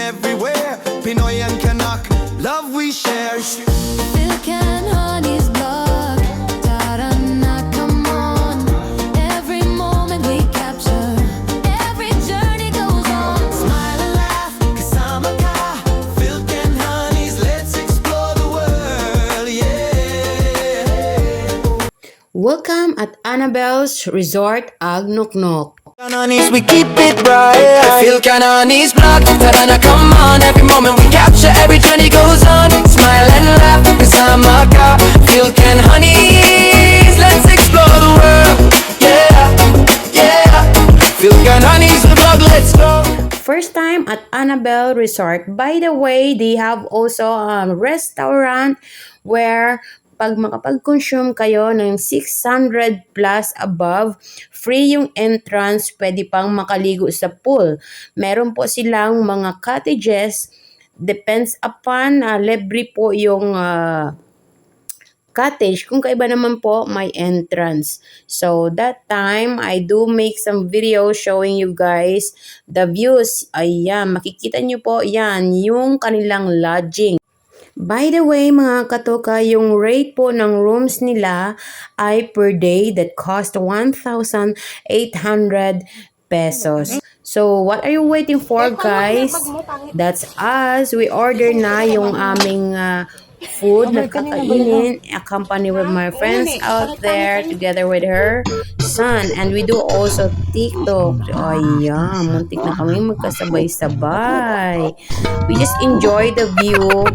everywhere. Pinoy and Kanak, love we share. Silk and honey's blood. Tarana, come on. Every moment we capture. Every journey goes on. Smile and laugh, kasama ka. Silk and Honey's, let's explore the world, yeah. Welcome at Annabelle's Resort Agnoknok. Honey's, we keep it bright. Feel Honey's blood. Tarana, come on. Every moment we capture, every journey goes on. Smile and laugh, kasama ka. Feel Honey's, let's explore the world, yeah, yeah. Feel Honey's, the vlog, let's go. First time at Annabelle Resort. By the way, they have also a restaurant where pag makapag-consume kayo ng 600 plus above, free yung entrance, pwede pang makaligo sa pool. Meron po silang mga cottages, depends upon, libre po yung cottage. Kung kaiba naman po, may entrance. So, that time, I do make some video showing you guys the views. Ayan, makikita nyo po, yan, yung kanilang lodging. By the way, mga katoka, yung rate po ng rooms nila ay per day that cost 1,800 pesos. So, what are you waiting for, guys? That's us. We order na yung aming food na kakainin, accompanied with my friends out there together with her son. And we do also TikTok. Ayan, muntik na kami magkasabay-sabay. We just enjoy the view.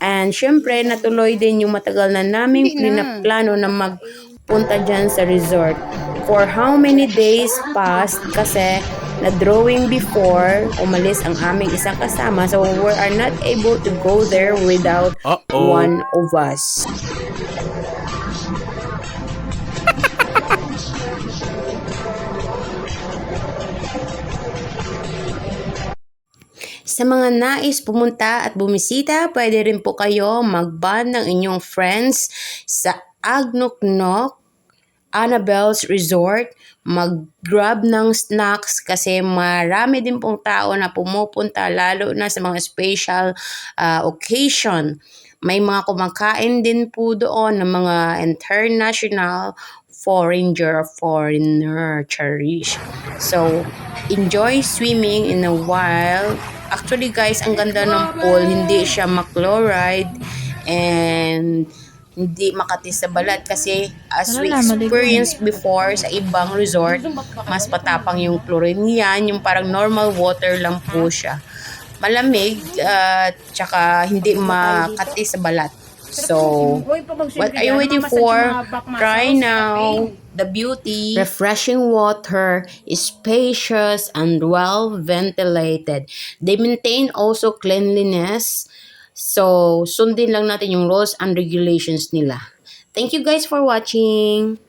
And syempre, natuloy din yung matagal na naming plano na magpunta dyan sa resort. For how many days past kasi na-drawing before umalis ang aming isang kasama. So, we are not able to go there without one of us. Sa mga nais pumunta at bumisita, pwede rin po kayo mag-bond ng inyong friends sa Agnoknok, Annabelle's Resort. Mag-grab ng snacks kasi marami din pong tao na pumupunta lalo na sa mga special occasion. May mga kumakain din po doon ng mga international foreigner, cherish. So, enjoy swimming in a while. Actually guys, ang ganda ng pool, hindi siya machloride and hindi makati sa balat kasi as we experienced before sa ibang resort, mas patapang yung chlorine yan, yung parang normal water lang po siya. Malamig, tsaka hindi makati sa balat. So, what are you waiting for? Try now. The beauty, refreshing water, is spacious and well ventilated. They maintain also cleanliness. So, sundin lang natin yung rules and regulations nila. Thank you guys for watching.